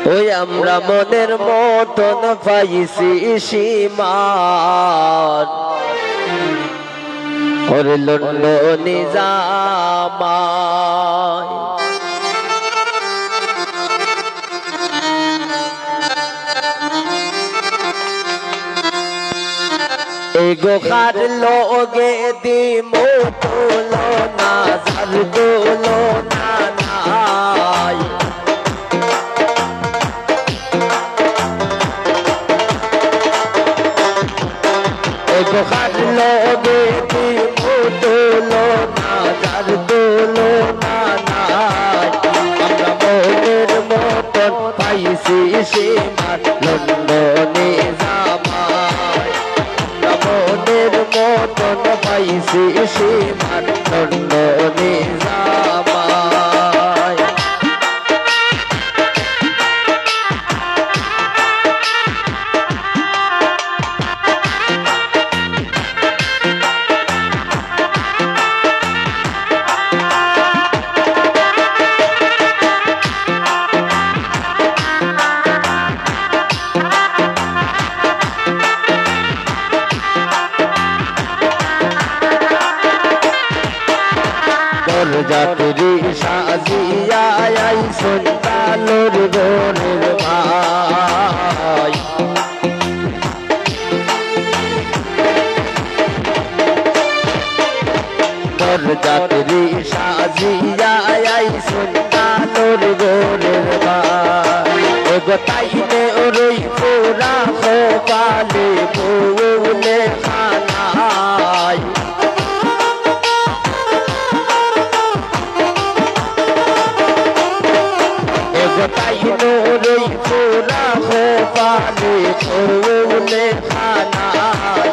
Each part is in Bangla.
ওই আমরা মনের মতন পাইছি সীমান ওর লন্ড নিজামায় এগো খার লোগে দিমো তোলো না ঝার তোলো না নাই এগো খার লোগে দিমো তোলো না ঝার তোলো না নাই আমরা মনের মতন পাইছি সীমার লন্ডনে জামাই মনের মতন পাইছি সীমার লন্ডনে জামাই যাত্রী সাজিয়া আইসন তালোর গোরের ভাই যাত্রী সাজিয়া আইসন তালোর গোরের ভাই ওগো তাইনে ওরই পোড়া খোপালে বউলে খানায় তাইনো রই পোড়া খোপালে বউলে খানায়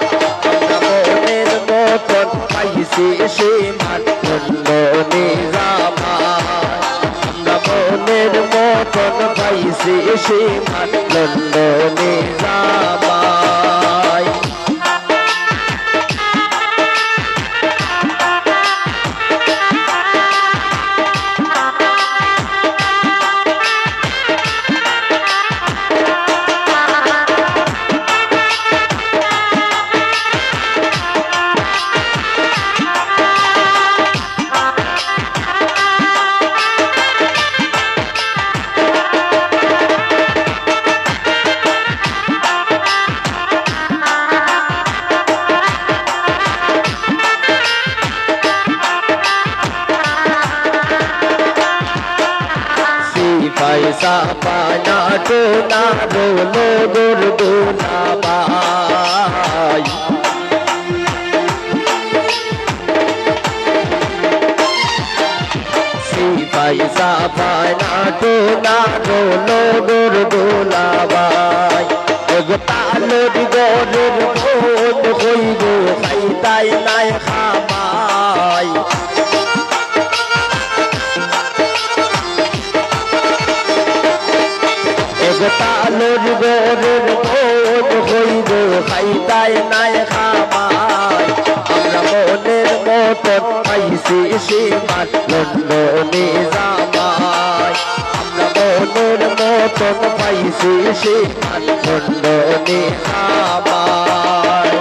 আমরা মনের মতন পাইছি সীমার লন্ডনে জামাই আমরা মনের মতন পাইছি সীমার লন্ডনে জামাই পয়সা পানা টোনা রোলো দুর্দুনা বাই পয়সা পানা টোনা রোলো দুর্দুনা বাই ওগো তালোর গোরের ভোন হইব খাইতাই নাই খামাই তালোর গোরের ভোন হইব খাইতাই নাই খামাই আমরা মনের মতন পাইছি সীমার লন্ডনে জামাই আমরা মনের মতন পাইছি সীমার লন্ডনে জামাই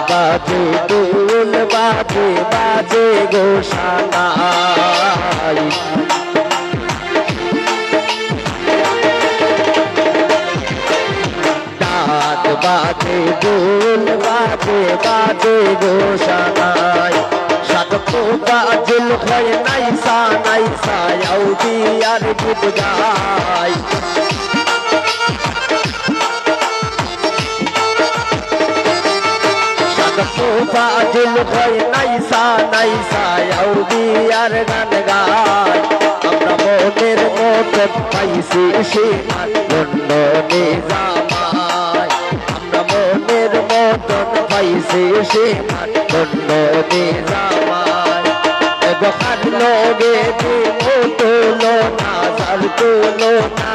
বাজে দুল বাজে বাজে গোসানাই ডাক বাজে দুল বাজে বাজে গোসানাই সাত পোকা জুল হয় নাইসা নাইসা আউদি আর বুদগাই ফাজিল হয় নাইসা নাইসা আউলিয়ার গান গায় আমরা মনের মতন পাইছি সীমান লন্ডনে জামাই আমরা মনের মতন পাইছি সীমান লন্ডনে জামাই বখার লগে তুলো না যার তুলো না